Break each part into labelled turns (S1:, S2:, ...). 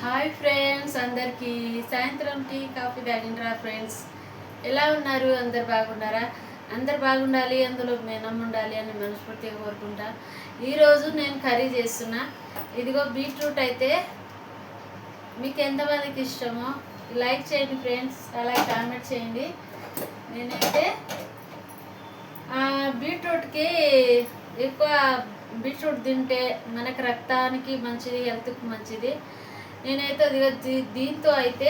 S1: Hi friends, అందరికీ సాయంత్రం tea coffee తాగిండ్రా friends? ఎలా ఉన్నారు? అందరు బాగున్నారా? అందరు బాగుండాలి, అందులో మేనం ఉండాలి అని మనస్ఫూర్తిగా కోరుకుంటా. ఈరోజు నేను కర్రీ చేస్తున్నా. ఇదిగో బీట్రూట్ అయితే మీకు ఎంతమందికి ఇష్టమో లైక్ చేయండి ఫ్రెండ్స్, అలాగే కామెంట్ చేయండి. నేనైతే బీట్రూట్కి ఎక్కువ బీట్రూట్ తింటే మనకు రక్తానికి మంచిది, హెల్త్కి మంచిది. నేనైతే దీంతో అయితే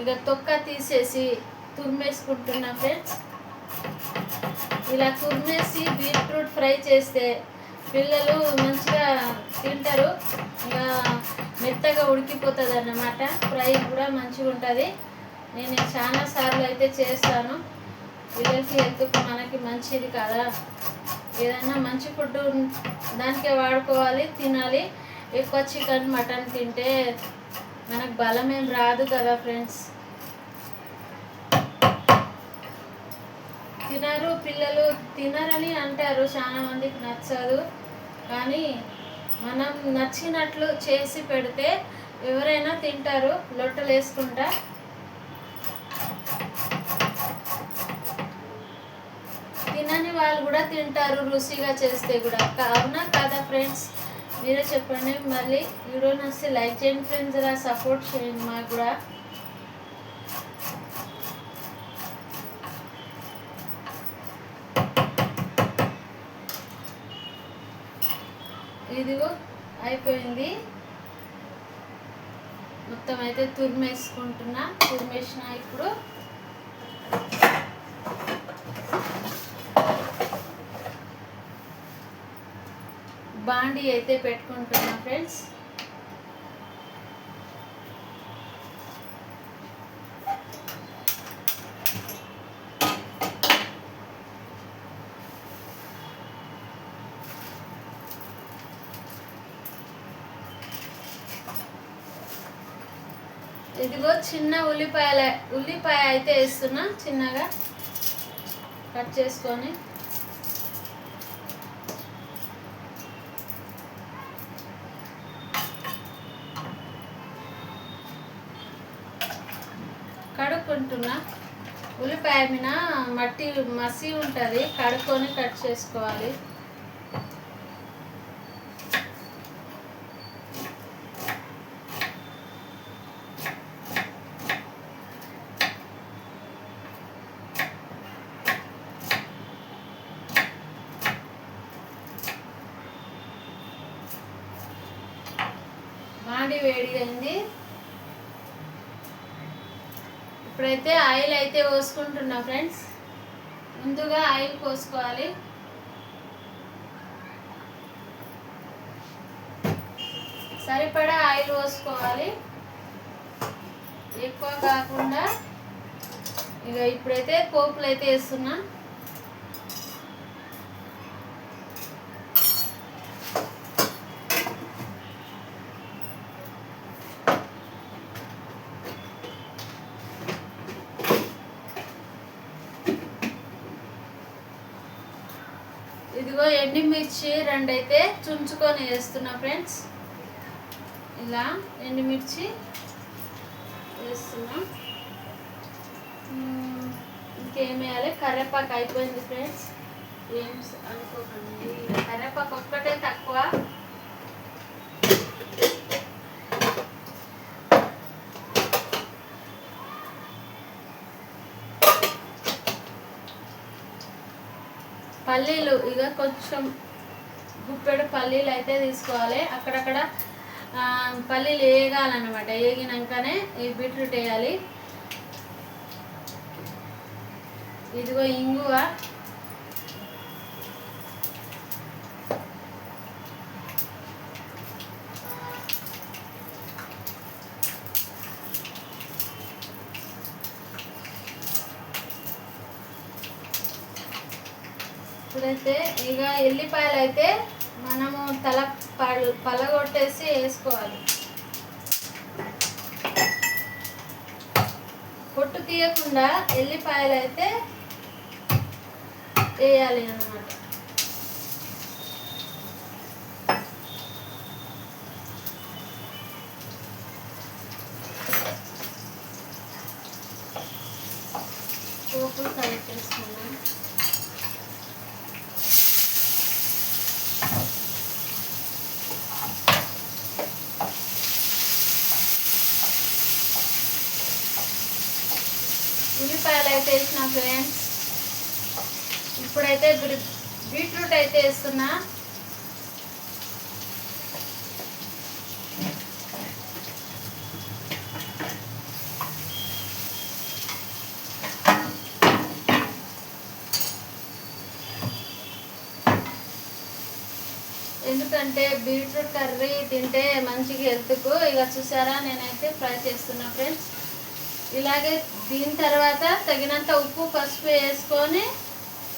S1: ఇక తొక్క తీసేసి తురిమేసుకుంటున్నా ఫ్రెండ్స్. ఇలా తురిమేసి బీట్రూట్ ఫ్రై చేస్తే పిల్లలు మంచిగా తింటారు. ఇక మెత్తగా ఉడికిపోతుంది అన్నమాట. ఫ్రై కూడా మంచిగా ఉంటుంది. నేను చాలా సార్లు అయితే చేస్తాను. పిల్లలకి హెల్త్కి మనకి మంచిది కదా. ఏదైనా మంచి ఫుడ్ దానికే వాడుకోవాలి, తినాలి. ఎక్కువ చికెన్ మటన్ తింటే మనకు బలం ఏం రాదు కదా ఫ్రెండ్స్. తినరు పిల్లలు, తినరని అంటారు, చాలా మందికి నచ్చదు. కానీ మనం నచ్చినట్లు చేసి పెడితే ఎవరైనా తింటారు లొట్టలు వేసుకుంటా. తినని వాళ్ళు కూడా తింటారు రుచిగా చేస్తే కూడా. అవునా కదా ఫ్రెండ్స్? మీరే చెప్పండి. మళ్ళీ వీడియో నచ్చితే లైక్ చేయండి ఫ్రెండ్స్, ఇలా సపోర్ట్ చేయండి మాకు కూడా. ఇదిగో అయిపోయింది. మొత్తం అయితే తురిమేసుకుంటున్నా. తురిమేసిన ఇప్పుడు బాండి అయితే పెట్టుకుంటున్నా ఫ్రెండ్స్. ఇదిగో చిన్న ఉల్లిపాయ అయితే వేస్తున్నా, చిన్నగా కట్ చేసుకొని. కడుక్కుంటున్నా. ఉల్లిపాయ మీద మసి ఉంటుంది, కడుక్కొని కట్ చేసుకోవాలి. మాడి వేడిగా అయింది. ఇప్పుడైతే ఆయిల్ అయితే పోసుకుంటున్నా ఫ్రెండ్స్. ముందుగా ఆయిల్ పోసుకోవాలి. సరిపడా ఆయిల్ పోసుకోవాలి, ఎక్కువ కాకుండా. ఇక ఇప్పుడైతే పోపులు అయితే వేస్తున్నా. ఇదిగో ఎండుమిర్చి 2 అయితే చుంచుకొని వేస్తున్నా ఫ్రెండ్స్. ఇలా ఎండుమిర్చి వేస్తున్నా. ఇంకేం వేయాలి? కరివేపాకు అయిపోయింది ఫ్రెండ్స్. ఏం అనుకోకండి, కరివేపాకు ఒక్కటే తక్కువ. పల్లీలు ఇక కొంచెం గుప్పెడు పల్లీలు అయితే తీసుకోవాలి. అక్కడక్కడ పల్లీలు వేగాలన్నమాట. వేగినాకనే ఈ బీట్రూట్ వేయాలి. ఇదిగో ఇంగువ, ఇప్పుడైతే ఇక ఎల్లిపాయలు అయితే మనము పలగొట్టేసి వేసుకోవాలి. పొట్టు తీయకుండా ఎల్లిపాయలు అయితే వేయాలి అన్నమాట. పోపులు కలిపి చేసుకున్నాం. ఉల్లిపాయలు అయితే వేసిన ఫ్రెండ్స్. ఇప్పుడైతే బీట్రూట్ అయితే వేస్తున్నా. ఎందుకంటే బీట్రూట్ కర్రీ తింటే మంచిగా హెల్త్కు. ఇక చూసారా, నేనైతే ఫ్రై చేస్తున్నా ఫ్రెండ్స్. ఇలాగే దీని తర్వాత తగినంత ఉప్పు పసుపు వేసుకొని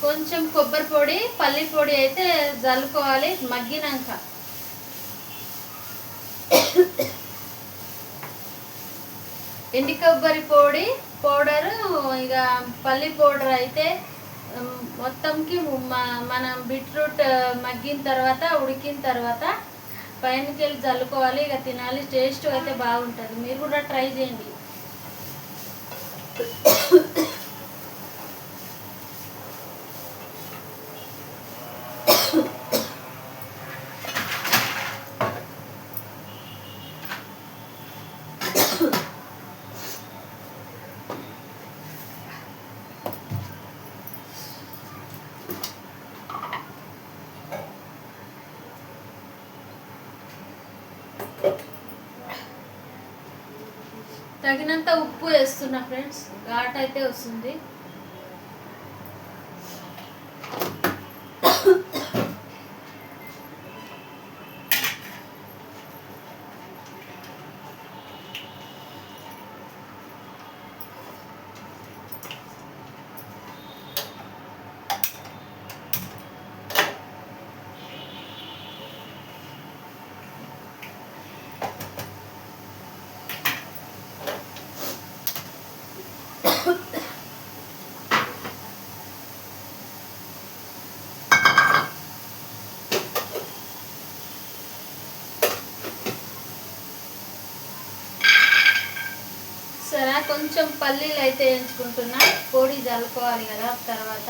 S1: కొంచెం కొబ్బరి పొడి పల్లి పొడి అయితే జల్లుకోవాలి మగ్గినాక. ఎండి కొబ్బరి పొడి పౌడరు ఇక పల్లి పౌడర్ అయితే మొత్తంకి మనం బీట్రూట్ మగ్గిన తర్వాత ఉడికిన తర్వాత పైనకి వెళ్ళి జల్లుకోవాలి. ఇక తినాలి. టేస్ట్ అయితే బాగుంటుంది. మీరు కూడా ట్రై చేయండి. తగినంత ఉప్పు వేస్తున్నా ఫ్రెండ్స్. ఘాట్ అయితే వస్తుంది. సరే, కొంచెం పల్లీలు అయితే వేయించుకుంటున్నా. పొడి జల్లుకోవాలి కదా తర్వాత.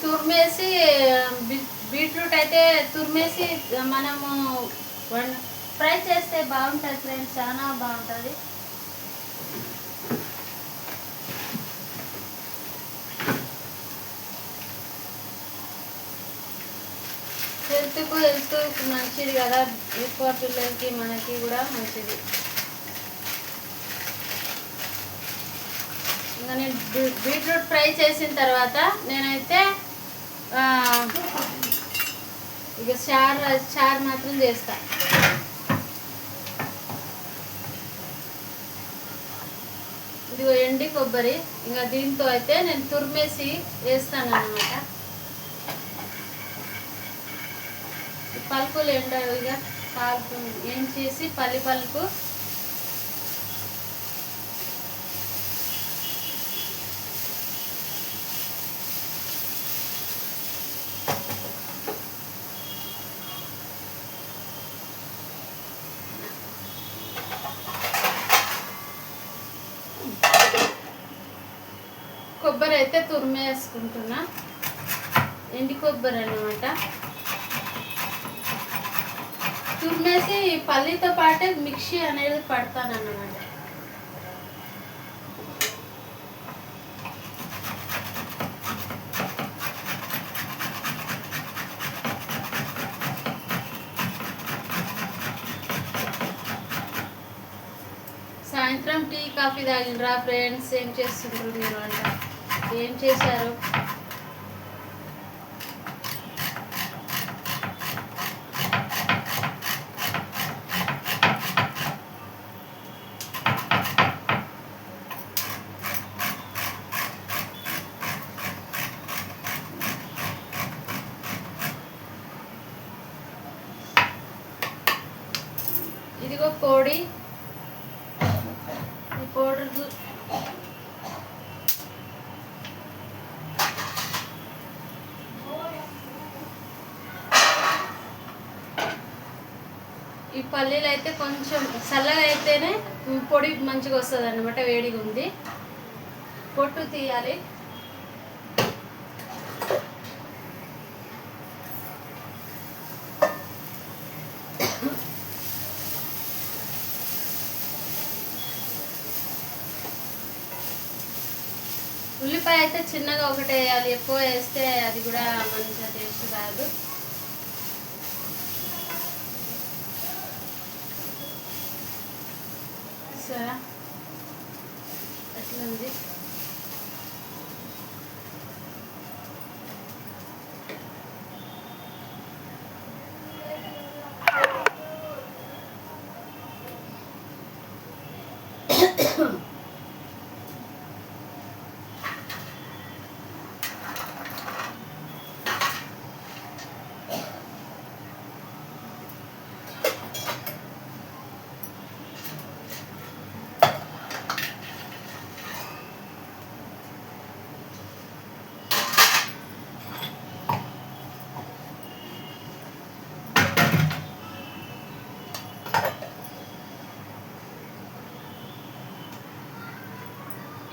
S1: తురిమేసి బీట్రూట్ అయితే తురిమేసి మనము ఫ్రై చేస్తే బాగుంటుంది ఫ్రెండ్స్. చాలా బాగుంటుంది. హెల్త్ మంచిది కదా. ఎక్కువ పిల్లలకి మనకి కూడా మంచిది. ఇంకా నేను బీట్రూట్ ఫ్రై చేసిన తర్వాత నేనైతే ఇక చారు మాత్రం చేస్తా. ఇదిగో ఎండి కొబ్బరి. ఇంకా దీంతో అయితే నేను తురిమేసి వేస్తాను అన్నమాట. పలుకులు ఇక పాలకు ఏం చేసి పల్లి పలుకు కొబ్బరి అయితే తురిమేసుకుంటున్నా. ఎండి కొబ్బరి అన్నమాట. తురిమేసి పల్లితో పాటే మిక్సీ అనేది పడతాను అన్నమాట. సాయంత్రం టీ కాఫీ తాగినరా ఫ్రెండ్స్? ఏం చేస్తుండ్రు మీరు? అంట ఏం చేశారు? ఇదిగో పొడి. ఈ పౌడర్ పల్లీలు అయితే కొంచెం చల్లగా అయితేనే పొడి మంచిగా వస్తుంది అన్నమాట. వేడిగా ఉంది, పొట్టు తీయాలి. ఉల్లిపాయ అయితే చిన్నగా ఒకటే వేయాలి, ఎక్కువ వేస్తే అది కూడా మంచిగా టేస్ట్ రాదు. సరే ఎట్లుంది?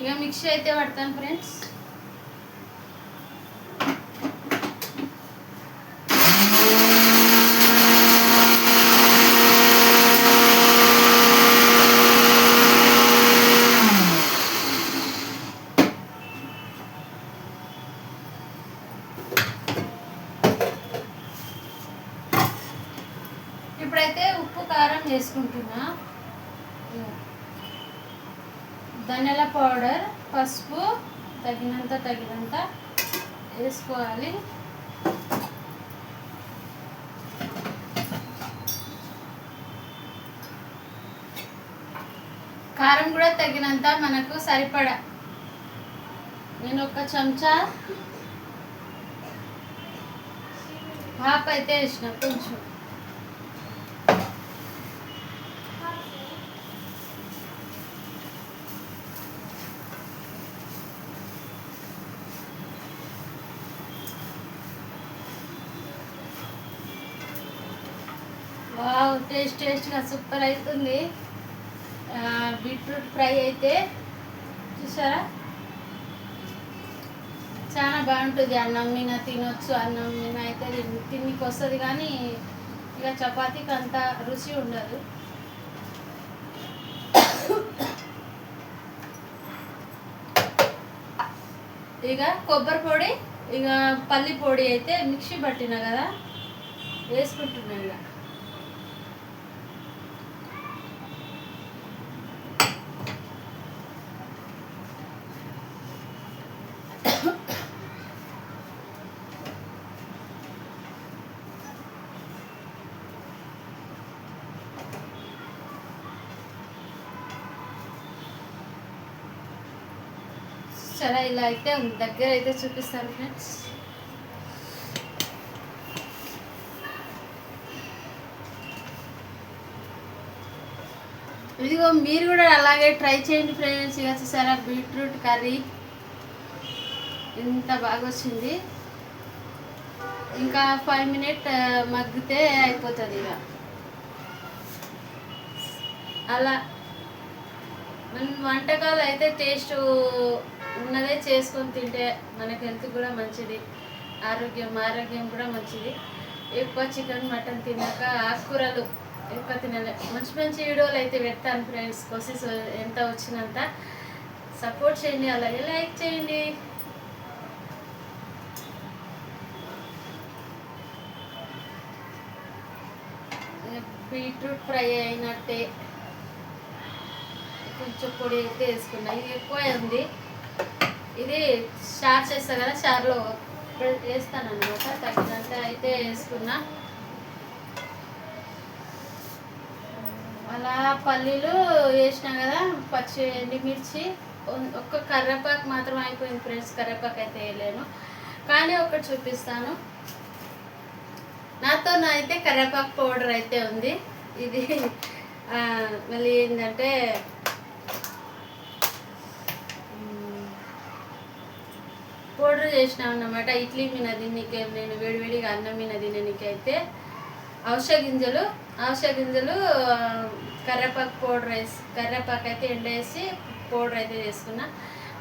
S1: ఇక మిక్సీ అయితే పడతాను ఫ్రెండ్స్. ఇప్పుడైతే ఉప్పు కారం వేసుకుంటున్నా. ధనియాల పౌడర్, పసుపు తగినంత వేసుకోవాలి. కారం కూడా తగినంత మనకు సరిపడా. నేను ఒక చెంచా హాఫ్ అయితే వేసిన కొంచెం. వావ్, టేస్ట్గా సూపర్ అవుతుంది. బీట్రూట్ ఫ్రై అయితే చూసారా, చాలా బాగుంటుంది. అన్నం మీద తినొచ్చు, అన్నం మీద అయితే తిన్నికి వస్తుంది, కానీ ఇక చపాతీకి అంత రుచి ఉండదు. ఇక కొబ్బరి పొడి, ఇక పల్లి పొడి అయితే మిక్సీ పట్టిన కదా వేసుకుంటున్నాను. ఇక చాలా ఇలా అయితే ఉంది. దగ్గర అయితే చూపిస్తాను ఫ్రెండ్స్. ఇదిగో మీరు కూడా అలాగే ట్రై చేయండి ఫ్రెండ్స్. ఇక చూసారా బీట్రూట్ కర్రీ ఎంత బాగా వచ్చింది. ఇంకా 5 మినిట్ మగ్గితే అయిపోతుంది. ఇక అలా మన వంటకాలు అయితే టేస్ట్ ఉన్నదే చేసుకొని తింటే మనకి హెల్త్ కూడా మంచిది, ఆరోగ్యం కూడా మంచిది. ఎక్కువ చికెన్ మటన్ తిన్నాక ఆకుకూరలు ఎక్కువ తినాలి. మంచి వీడియోలు అయితే పెడతాను ఫ్రెండ్స్. కోసెస్ ఎంత వచ్చినంత సపోర్ట్ చేయండి, అలాగే లైక్ చేయండి. బీట్రూట్ ఫ్రై అయినట్టే కొంచెం పొడి అయితే వేసుకున్నా. ఇది ఎక్కువ ఉంది. ఇది షార్ చేస్తా కదా, షార్లో వేస్తాను అనమాట. తగినంత అయితే వేసుకున్నా. అలా పల్లీలు వేసినా కదా, పచ్చి ఎండుమిర్చి, ఒక్క కరివేపాకు మాత్రం అయిపోయింది ఫ్రెండ్స్. కరివేపాకు అయితే వేయలేను, కానీ ఒకటి చూపిస్తాను. నాతో అయితే కరివేపాకు పౌడర్ అయితే ఉంది. ఇది మళ్ళీ ఏంటంటే పౌడర్ చేసినాం అన్నమాట. ఇడ్లీ మీద తిననీకే, నేను వేడివేడిగా అన్నం మీద తిననీకి అయితే అవిసె గింజలు ఆవశ గింజలు, కర్రేపాకు పౌడర్ కర్రేపాకు అయితే ఎండేసి పౌడర్ అయితే చేసుకున్నా.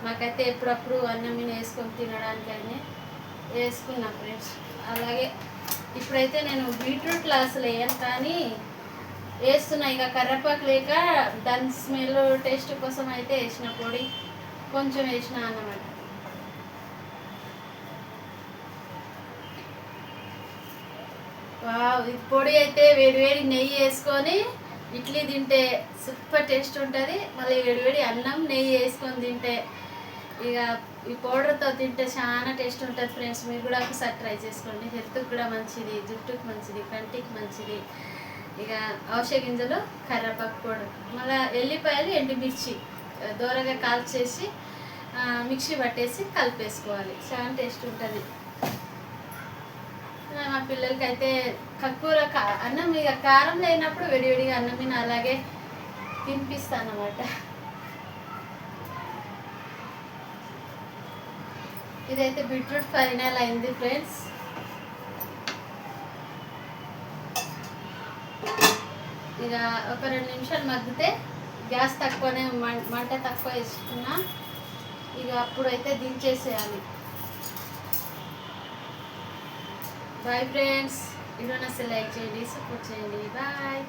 S1: మాకైతే ఎప్పుడప్పుడు అన్నం మీద వేసుకొని తినడానికి అయితే వేసుకున్నా ఫ్రెండ్స్. అలాగే ఇప్పుడైతే నేను బీట్రూట్లు అసలు వేయను, కానీ వేస్తున్నా. ఇక కర్రేపాకు లేక దాని స్మెల్ టేస్ట్ కోసం అయితే వేసిన పొడి కొంచెం వేసిన అన్నమాట. ఈ పొడి అయితే వేడివేడి నెయ్యి వేసుకొని ఇడ్లీ తింటే సూపర్ టేస్ట్ ఉంటుంది. మళ్ళీ వేడివేడి అన్నం నెయ్యి వేసుకొని తింటే ఇక ఈ పౌడర్తో తింటే చాలా టేస్ట్ ఉంటుంది ఫ్రెండ్స్. మీరు కూడా ఒకసారి ట్రై చేసుకోండి. హెల్త్కి కూడా మంచిది, జుట్టుకు మంచిది, కంటికి మంచిది. ఇక ఆవశ గింజలు, కర్రేపాకు పౌడర్, మళ్ళీ ఎల్లిపాయలు, ఎండుమిర్చి దూరగా కాల్చేసి మిక్సీ పట్టేసి కలిపేసుకోవాలి. చాలా టేస్ట్ ఉంటుంది. మా పిల్లలకి అయితే కూర అన్నం ఇక కారం లేనప్పుడు వేడివేడిగా అన్నం మీద అలాగే తినిపిస్తాను అన్నమాట. ఇదైతే బీట్రూట్ ఫైనల్ అయింది ఫ్రెండ్స్. ఇక ఒక 2 నిమిషాలు మగ్గితే గ్యాస్ తక్కువనే, మంట తక్కువ వేసుకున్నా. ఇక అప్పుడైతే దించేసేయాలి. Bye friends. వీడియో నచ్చితే లైక్ చేయండి, సపోర్ట్ చేయండి. బాయ్.